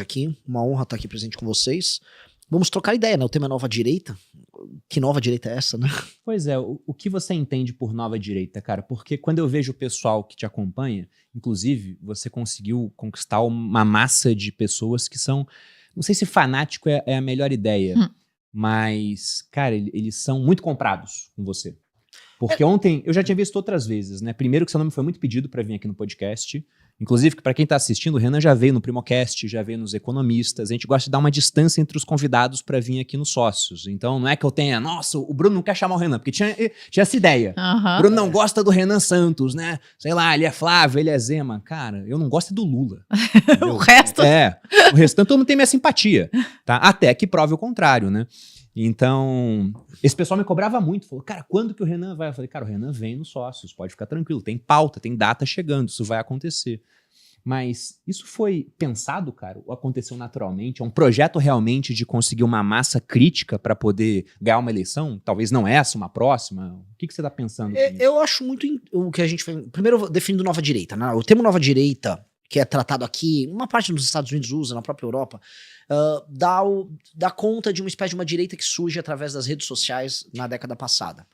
Aqui, uma honra estar aqui presente com vocês. Vamos trocar ideia, né? O tema é nova direita. Que nova direita é essa, né? Pois é, o que você entende por nova direita, cara? Porque quando eu vejo o pessoal que te acompanha, inclusive, você conseguiu conquistar uma massa de pessoas que são, não sei se fanático é a melhor ideia, mas, cara, eles são muito comprados com você. Porque ontem, eu já tinha visto outras vezes, né? Primeiro que seu nome foi muito pedido pra vir aqui no podcast. Inclusive, que pra quem tá assistindo, o Renan já veio no Primocast, já veio nos Economistas. A gente gosta de dar uma distância entre os convidados pra vir aqui nos Sócios. Então, não é que eu tenha, nossa, o Bruno não quer chamar o Renan, porque tinha essa ideia. O Bruno não gosta do Renan Santos, né? Sei lá, ele é Flávio, ele é Zema. Cara, eu não gosto do Lula. O resto... O restante todo mundo tem minha simpatia, tá? Até que prove o contrário, né? Então, esse pessoal me cobrava muito, falou, cara, quando que o Renan vai? Eu falei, cara, o Renan vem nos Sócios, pode ficar tranquilo, tem pauta, tem data chegando, isso vai acontecer. Mas isso foi pensado, cara, ou aconteceu naturalmente? É um projeto realmente de conseguir uma massa crítica para poder ganhar uma eleição? Talvez não essa, uma próxima? O que você tá pensando? Eu acho muito o que a gente foi... Primeiro, definindo nova direita, né? O termo nova direita, que é tratado aqui, uma parte dos Estados Unidos usa, na própria Europa, dá conta de uma espécie de uma direita que surge através das redes sociais na década passada.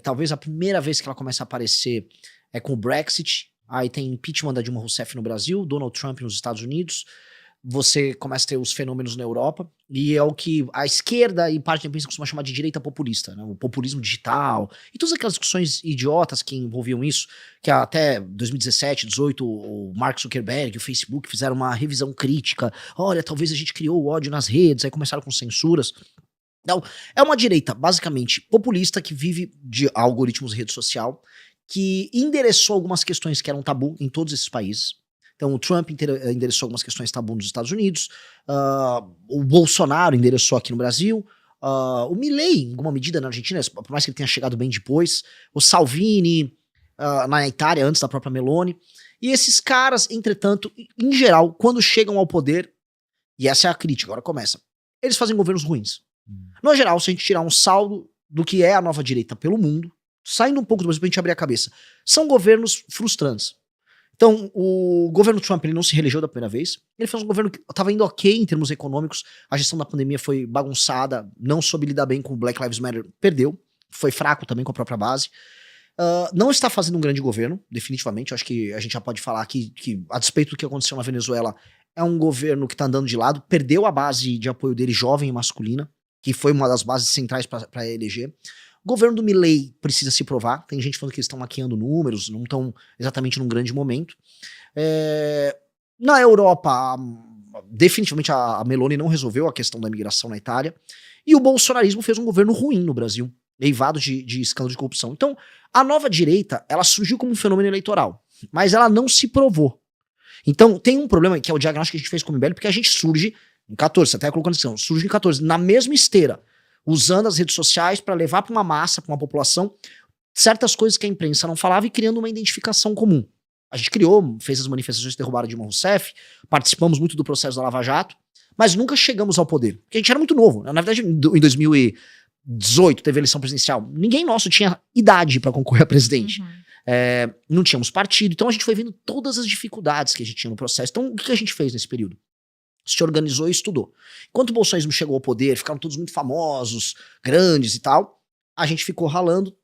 Talvez a primeira vez que ela começa a aparecer é com o Brexit, aí tem impeachment da Dilma Rousseff no Brasil, Donald Trump nos Estados Unidos, você começa a ter os fenômenos na Europa, e é o que a esquerda e parte da imprensa costuma chamar de direita populista, né? O populismo digital, e todas aquelas discussões idiotas que envolviam isso, que até 2017, 2018, o Mark Zuckerberg e o Facebook fizeram uma revisão crítica, olha, talvez a gente criou o ódio nas redes, aí começaram com censuras. Então, é uma direita, basicamente, populista, que vive de algoritmos de rede social, que endereçou algumas questões que eram tabu em todos esses países. Então, o Trump endereçou algumas questões tabu nos Estados Unidos, o Bolsonaro endereçou aqui no Brasil, o Milei, em alguma medida, na Argentina, por mais que ele tenha chegado bem depois, o Salvini, na Itália, antes da própria Meloni. E esses caras, entretanto, em geral, quando chegam ao poder, e essa é a crítica, agora começa, eles fazem governos ruins. No geral, se a gente tirar um saldo do que é a nova direita pelo mundo, saindo um pouco do Brasil pra gente abrir a cabeça, são governos frustrantes. Então, o governo Trump, ele não se reelegeu da primeira vez, ele fez um governo que estava indo ok em termos econômicos, a gestão da pandemia foi bagunçada, não soube lidar bem com o Black Lives Matter, perdeu, foi fraco também com a própria base, não está fazendo um grande governo, definitivamente, eu acho que a gente já pode falar aqui que, a despeito do que aconteceu na Venezuela, é um governo que está andando de lado, perdeu a base de apoio dele jovem e masculina, que foi uma das bases centrais para eleger. O governo do Milei precisa se provar. Tem gente falando que eles estão maquiando números, não estão exatamente num grande momento. Na Europa, definitivamente a Meloni não resolveu a questão da imigração na Itália. E o bolsonarismo fez um governo ruim no Brasil, eivado de escândalo de corrupção. Então, a nova direita, ela surgiu como um fenômeno eleitoral, mas ela não se provou. Então, tem um problema que é o diagnóstico que a gente fez com o MBL, porque a gente surge em 14, você até colocou na descrição, surge em 14, na mesma esteira, usando as redes sociais para levar para uma massa, para uma população, certas coisas que a imprensa não falava e criando uma identificação comum. A gente criou, fez as manifestações que derrubaram Dilma Rousseff, participamos muito do processo da Lava Jato, mas nunca chegamos ao poder, porque a gente era muito novo. Na verdade, em 2018 teve eleição presidencial, ninguém nosso tinha idade para concorrer a presidente. Não tínhamos partido, então a gente foi vendo todas as dificuldades que a gente tinha no processo. Então, o que a gente fez nesse período? Se organizou e estudou. Enquanto o bolsonarismo chegou ao poder, ficaram todos muito famosos, grandes e tal, a gente ficou ralando,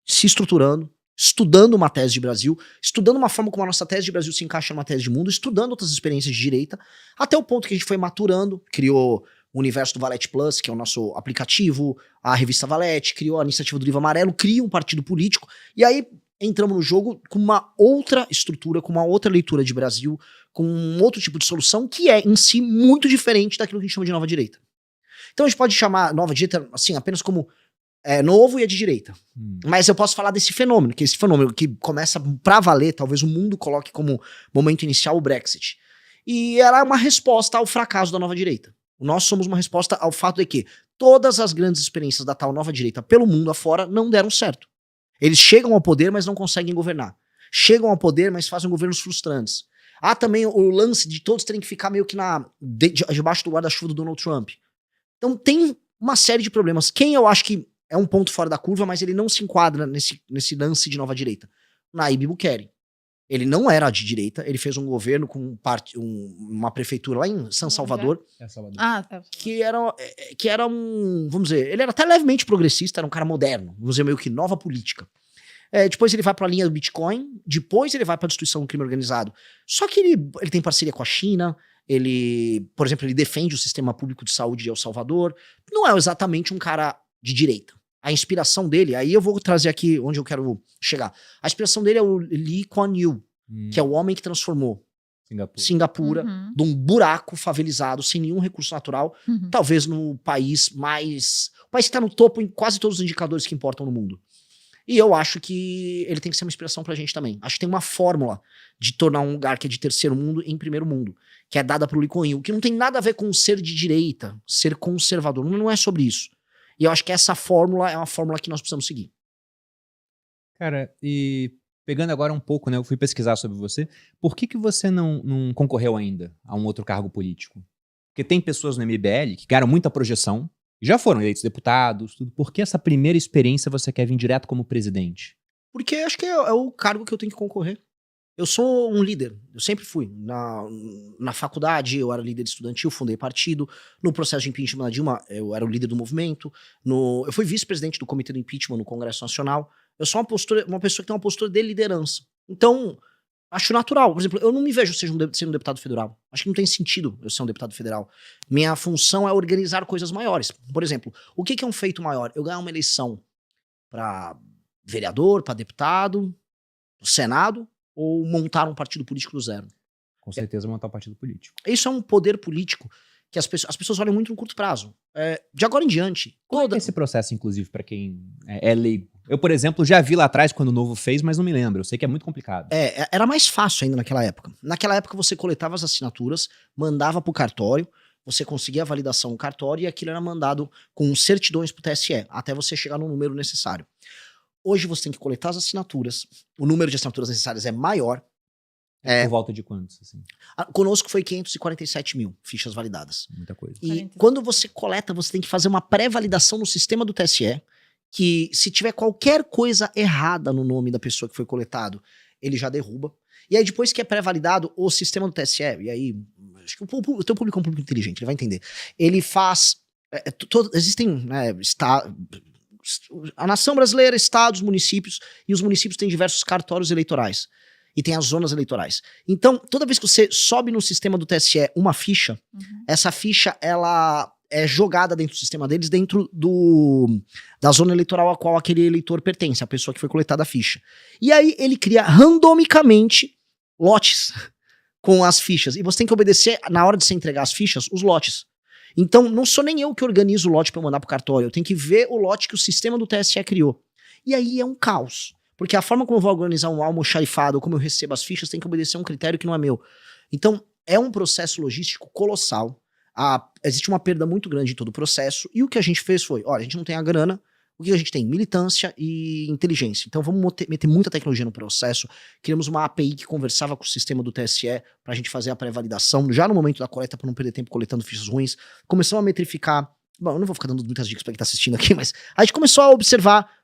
se estruturando, estudando uma tese de Brasil, estudando uma forma como a nossa tese de Brasil se encaixa numa tese de mundo, estudando outras experiências de direita, até o ponto que a gente foi maturando, criou o universo do Valete Plus, que é o nosso aplicativo, a revista Valete, criou a iniciativa do Livro Amarelo, cria um partido político, e aí entramos no jogo com uma outra estrutura, com uma outra leitura de Brasil, com um outro tipo de solução que é, em si, muito diferente daquilo que a gente chama de nova direita. Então a gente pode chamar nova direita, assim, apenas como novo e é de direita. Mas eu posso falar desse fenômeno, que esse fenômeno que começa pra valer, talvez o mundo coloque como momento inicial o Brexit. E ela é uma resposta ao fracasso da nova direita. Nós somos uma resposta ao fato de que todas as grandes experiências da tal nova direita pelo mundo afora não deram certo. Eles chegam ao poder, mas não conseguem governar. Chegam ao poder, mas fazem governos frustrantes. Há também o lance de todos terem que ficar meio que debaixo do guarda-chuva do Donald Trump. Então tem uma série de problemas. Quem eu acho que é um ponto fora da curva, mas ele não se enquadra nesse lance de nova direita? Nayib Bukele. Ele não era de direita, ele fez um governo com uma prefeitura lá em São Salvador, que era um, vamos dizer, ele era até levemente progressista, era um cara moderno, vamos dizer, meio que nova política. Depois ele vai para a linha do Bitcoin, depois ele vai para a destruição do crime organizado. Só que ele tem parceria com a China, por exemplo, ele defende o sistema público de saúde de El Salvador. Não é exatamente um cara de direita. A inspiração dele, aí eu vou trazer aqui onde eu quero chegar. A inspiração dele é o Lee Kuan Yew, que é o homem que transformou Singapura de um buraco favelizado, sem nenhum recurso natural, talvez no país mais... O país que está no topo em quase todos os indicadores que importam no mundo. E eu acho que ele tem que ser uma inspiração pra gente também. Acho que tem uma fórmula de tornar um lugar que é de terceiro mundo em primeiro mundo, que é dada pro Lee Kuan Yew, que não tem nada a ver com ser de direita, ser conservador. Não é sobre isso. E eu acho que essa fórmula é uma fórmula que nós precisamos seguir. Cara, e pegando agora um pouco, né? Eu fui pesquisar sobre você. Por que você não concorreu ainda a um outro cargo político? Porque tem pessoas no MBL que ganharam muita projeção, já foram eleitos deputados, tudo. Por que essa primeira experiência você quer vir direto como presidente? Porque acho que é o cargo que eu tenho que concorrer. Eu sou um líder, eu sempre fui. Na faculdade eu era líder estudantil, fundei partido. No processo de impeachment da Dilma, eu era o líder do movimento. Eu fui vice-presidente do comitê do impeachment no Congresso Nacional. Eu sou uma pessoa que tem uma postura de liderança. Então, acho natural. Por exemplo, eu não me vejo sendo um deputado federal. Acho que não tem sentido eu ser um deputado federal. Minha função é organizar coisas maiores. Por exemplo, o que é um feito maior? Eu ganhar uma eleição para vereador, para deputado, no Senado, ou montar um partido político do zero. Com certeza montar um partido político. Isso é um poder político que as pessoas olham muito no curto prazo. De agora em diante... Como é esse processo, inclusive, para quem é leigo? Eu, por exemplo, já vi lá atrás quando o Novo fez, mas não me lembro. Eu sei que é muito complicado. Era mais fácil ainda naquela época. Naquela época você coletava as assinaturas, mandava pro cartório, você conseguia a validação no cartório e aquilo era mandado com certidões pro TSE, até você chegar no número necessário. Hoje você tem que coletar as assinaturas, o número de assinaturas necessárias é maior. Por volta de quantos, assim? Conosco foi 547 mil fichas validadas. Muita coisa. E quando você coleta, você tem que fazer uma pré-validação no sistema do TSE, que se tiver qualquer coisa errada no nome da pessoa que foi coletado, ele já derruba. E aí depois que é pré-validado, o sistema do TSE, e aí, acho que o teu público é um público inteligente, ele vai entender. Ele faz... existem, né, a nação brasileira, estados, municípios, e os municípios têm diversos cartórios eleitorais. E tem as zonas eleitorais. Então, toda vez que você sobe no sistema do TSE uma ficha, essa ficha, ela é jogada dentro do sistema deles, dentro da zona eleitoral a qual aquele eleitor pertence, a pessoa que foi coletada a ficha. E aí, ele cria randomicamente lotes com as fichas. E você tem que obedecer, na hora de você entregar as fichas, os lotes. Então, não sou nem eu que organizo o lote para mandar pro cartório, eu tenho que ver o lote que o sistema do TSE criou. E aí é um caos. Porque a forma como eu vou organizar um almoxarifado, ou como eu recebo as fichas, tem que obedecer a um critério que não é meu. Então, é um processo logístico colossal. Existe uma perda muito grande em todo o processo. E o que a gente fez foi, olha, a gente não tem a grana, o que a gente tem? Militância e inteligência. Então vamos meter muita tecnologia no processo. Criamos uma API que conversava com o sistema do TSE pra gente fazer a pré-validação, já no momento da coleta, pra não perder tempo coletando fichas ruins. Começamos a metrificar... Bom, eu não vou ficar dando muitas dicas pra quem tá assistindo aqui, mas a gente começou a observar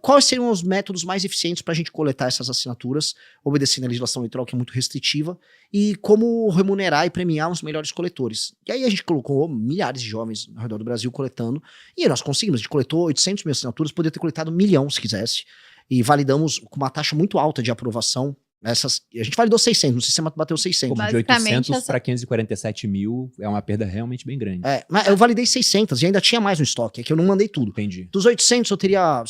quais seriam os métodos mais eficientes para a gente coletar essas assinaturas, obedecendo a legislação eleitoral que é muito restritiva, e como remunerar e premiar os melhores coletores. E aí a gente colocou milhares de jovens ao redor do Brasil coletando, e nós conseguimos, a gente coletou 800 mil assinaturas, poderia ter coletado 1 milhão se quisesse, e validamos com uma taxa muito alta de aprovação. A gente validou 600, no sistema bateu 600. Como de 800 para 547 mil é uma perda realmente bem grande. Mas eu validei 600 e ainda tinha mais no estoque, é que eu não mandei tudo. Entendi. Dos 800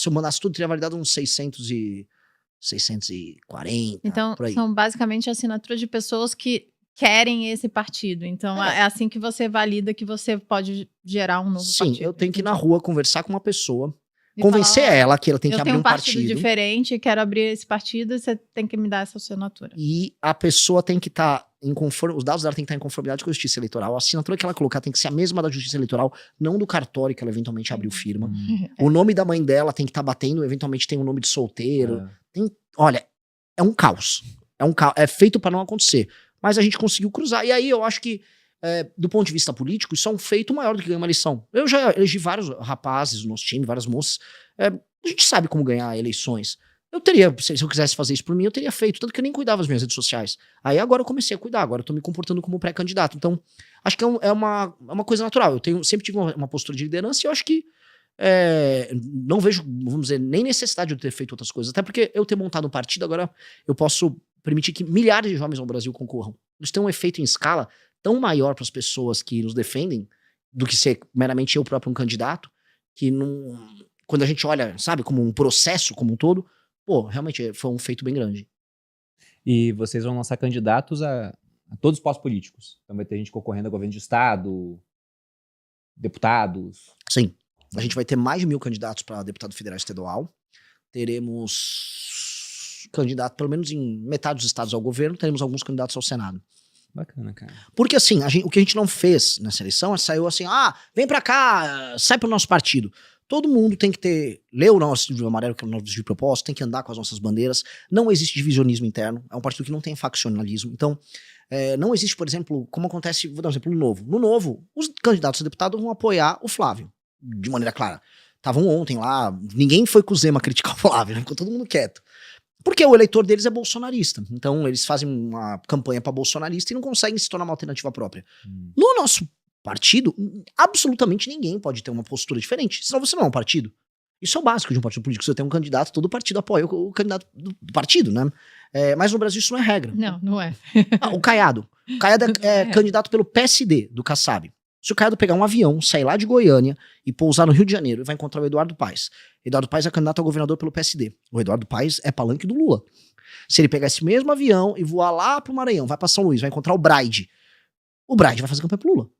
se eu mandasse tudo, eu teria validado uns 640, então, por aí. São basicamente assinaturas de pessoas que querem esse partido. Então, é assim que você valida que você pode gerar um novo partido. Sim, eu tenho que ir na rua conversar com uma pessoa, convencer ela que ela tem que abrir um partido. Eu tenho um partido diferente, quero abrir esse partido, você tem que me dar essa assinatura. E a pessoa tem que estar os dados dela tem que estar em conformidade com a Justiça Eleitoral. A assinatura que ela colocar tem que ser a mesma da Justiça Eleitoral, não do cartório que ela eventualmente abriu firma. O nome da mãe dela tem que estar batendo, eventualmente tem um nome de solteiro. Olha, é um caos. É feito para não acontecer. Mas a gente conseguiu cruzar. E aí eu acho que, do ponto de vista político, isso é um feito maior do que ganhar uma eleição. Eu já elegi vários rapazes no nosso time, várias moças. A gente sabe como ganhar eleições. Eu teria, se eu quisesse fazer isso por mim, eu teria feito, tanto que eu nem cuidava das minhas redes sociais. Aí agora eu comecei a cuidar, agora eu tô me comportando como pré-candidato. Então, acho que é uma coisa natural. Sempre tive uma postura de liderança e eu acho que não vejo, vamos dizer, nem necessidade de eu ter feito outras coisas. Até porque eu ter montado um partido, agora eu posso permitir que milhares de jovens no Brasil concorram. Isso tem um efeito em escala tão maior para as pessoas que nos defendem do que ser meramente eu próprio um candidato, que quando a gente olha, sabe, como um processo como um todo, pô, realmente foi um feito bem grande. E vocês vão lançar candidatos a todos os postos políticos. Então vai ter gente concorrendo a governo de estado, deputados. Sim. A gente vai ter mais de 1.000 candidatos para deputado federal e estadual. Teremos candidato, pelo menos em metade dos estados ao governo, teremos alguns candidatos ao Senado. Bacana, cara. Porque assim, o que a gente não fez nessa eleição é saiu assim, vem pra cá, sai pro nosso partido. Todo mundo tem que ler o nosso livro amarelo, que é o nosso livro de propósito, tem que andar com as nossas bandeiras. Não existe divisionismo interno, é um partido que não tem faccionalismo. Então, não existe, por exemplo, como acontece, vou dar um exemplo, no Novo. No Novo, os candidatos a deputado vão apoiar o Flávio, de maneira clara. Estavam ontem lá, ninguém foi com o Zema criticar o Flávio, né? Ficou todo mundo quieto. Porque o eleitor deles é bolsonarista. Então, eles fazem uma campanha pra bolsonarista e não conseguem se tornar uma alternativa própria. No nosso partido, absolutamente ninguém pode ter uma postura diferente. Senão você não é um partido. Isso é o básico de um partido político. Se você tem um candidato, todo partido apoia o candidato do partido, né? Mas no Brasil isso não é regra. Não é. O Caiado. O Caiado é candidato pelo PSD, do Kassab. Se o Caiado pegar um avião, sair lá de Goiânia e pousar no Rio de Janeiro, ele vai encontrar o Eduardo Paes. Eduardo Paes é candidato a governador pelo PSD. O Eduardo Paes é palanque do Lula. Se ele pegar esse mesmo avião e voar lá pro Maranhão, vai pra São Luís, vai encontrar o Braide vai fazer campanha pro Lula.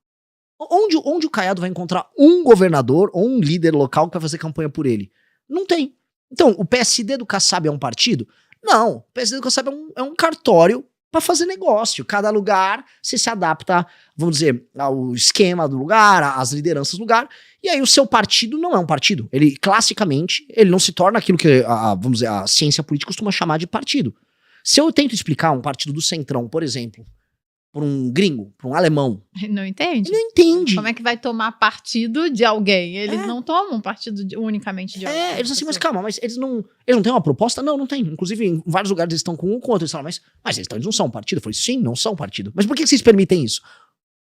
Onde o Caiado vai encontrar um governador ou um líder local que vai fazer campanha por ele? Não tem. Então, o PSD do Kassab é um partido? Não. O PSD do Kassab é um cartório para fazer negócio. Cada lugar se adapta, vamos dizer, ao esquema do lugar, às lideranças do lugar. E aí o seu partido não é um partido. Ele, classicamente, ele não se torna aquilo que, vamos dizer, a ciência política costuma chamar de partido. Se eu tento explicar um partido do Centrão, por exemplo, por um gringo, por um alemão. Não entende? Ele não entende. Como é que vai tomar partido de alguém? Eles não tomam partido unicamente de alguém. Eles assim, mas calma, mas eles não têm uma proposta? Não tem. Inclusive, em vários lugares eles estão com um contra. Eles falam, mas eles não são um partido? Eu falei, sim, não são um partido. Mas por que vocês permitem isso?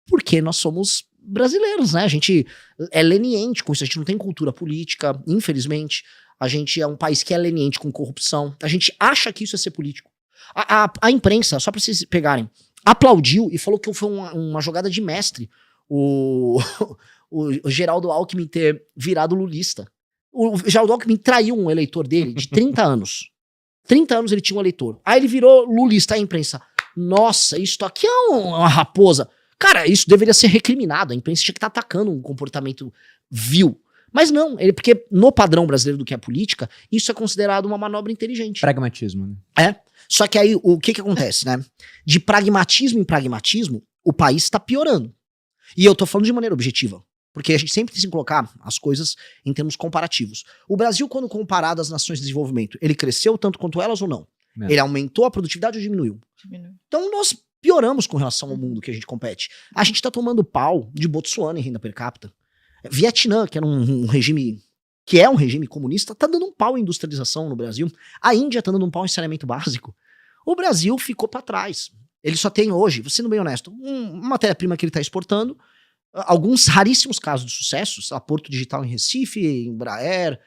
Porque nós somos brasileiros, né? A gente é leniente com isso. A gente não tem cultura política, infelizmente. A gente é um país que é leniente com corrupção. A gente acha que isso é ser político. A imprensa, só pra vocês pegarem, aplaudiu e falou que foi uma jogada de mestre o Geraldo Alckmin ter virado lulista. O Geraldo Alckmin traiu um eleitor dele de 30 anos. 30 anos ele tinha um eleitor. Aí ele virou lulista. A imprensa, nossa, isso aqui é uma raposa. Cara, isso deveria ser recriminado. A imprensa tinha que estar atacando um comportamento vil. Mas não, porque no padrão brasileiro do que é política, isso é considerado uma manobra inteligente. Pragmatismo, né? Só que aí, o que acontece, né? De pragmatismo em pragmatismo, o país tá piorando. E eu tô falando de maneira objetiva. Porque a gente sempre tem que colocar as coisas em termos comparativos. O Brasil, quando comparado às nações de desenvolvimento, ele cresceu tanto quanto elas ou não? Ele aumentou a produtividade ou diminuiu? Então nós pioramos com relação ao mundo que a gente compete. A gente tá tomando pau de Botsuana em renda per capita. Vietnã, que era um regime comunista, tá dando um pau em industrialização no Brasil. A Índia tá dando um pau em saneamento básico. O Brasil ficou para trás. Ele só tem hoje, sendo bem honesto, uma matéria-prima que ele tá exportando, alguns raríssimos casos de sucesso, a Porto Digital em Recife, Embraer,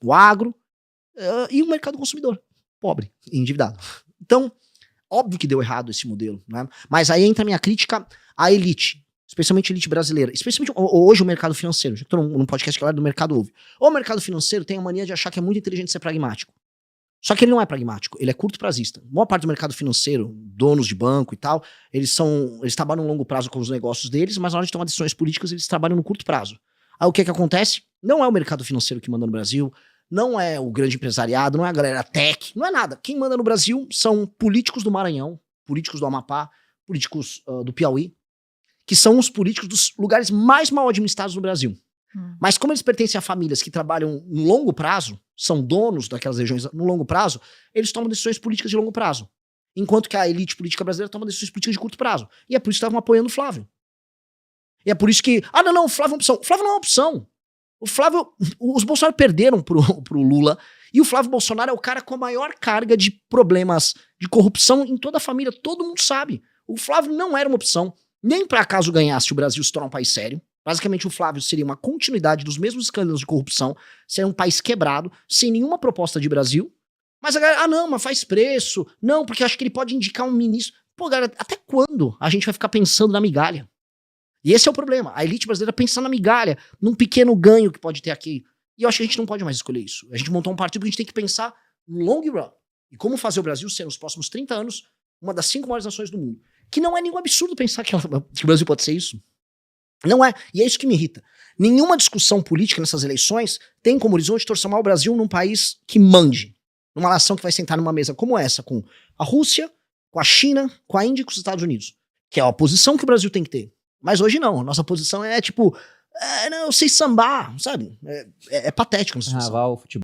o agro, e o mercado consumidor, pobre e endividado. Então, óbvio que deu errado esse modelo, né? Mas aí entra a minha crítica à elite. Especialmente a elite brasileira, especialmente hoje o mercado financeiro, já que estou num podcast que é do mercado ouve. O mercado financeiro tem a mania de achar que é muito inteligente ser pragmático. Só que ele não é pragmático, ele é curto prazista. A maior parte do mercado financeiro, donos de banco e tal, eles trabalham no longo prazo com os negócios deles, mas na hora de tomar decisões políticas eles trabalham no curto prazo. Aí o que acontece? Não é o mercado financeiro que manda no Brasil, não é o grande empresariado, não é a galera tech, não é nada. Quem manda no Brasil são políticos do Maranhão, políticos do Amapá, políticos do Piauí, que são os políticos dos lugares mais mal administrados no Brasil. Mas como eles pertencem a famílias que trabalham no longo prazo, são donos daquelas regiões no longo prazo, eles tomam decisões políticas de longo prazo. Enquanto que a elite política brasileira toma decisões políticas de curto prazo. E é por isso que estavam apoiando o Flávio. E é por isso que, não, o Flávio é uma opção. O Flávio não é uma opção. O Flávio, os Bolsonaro perderam pro Lula E o Flávio Bolsonaro é o cara com a maior carga de problemas de corrupção em toda a família. Todo mundo sabe. O Flávio não era uma opção, nem para caso ganhasse o Brasil se tornar um país sério. Basicamente, o Flávio seria uma continuidade dos mesmos escândalos de corrupção, seria um país quebrado, sem nenhuma proposta de Brasil. Mas a galera, não, mas faz preço. Não, porque acho que ele pode indicar um ministro. Pô, galera, até quando a gente vai ficar pensando na migalha? E esse é o problema. A elite brasileira pensa na migalha, num pequeno ganho que pode ter aqui. E eu acho que a gente não pode mais escolher isso. A gente montou um partido que a gente tem que pensar no long run. E como fazer o Brasil ser, nos próximos 30 anos, uma das 5 maiores nações do mundo. Que não é nenhum absurdo pensar que o Brasil pode ser isso. Não é. E é isso que me irrita. Nenhuma discussão política nessas eleições tem como horizonte transformar o Brasil num país que mande. Numa nação que vai sentar numa mesa como essa, com a Rússia, com a China, com a Índia e com os Estados Unidos. Que é a posição que o Brasil tem que ter. Mas hoje não. Nossa posição é tipo, não, eu sei sambar, sabe? É patético. Carnaval, futebol.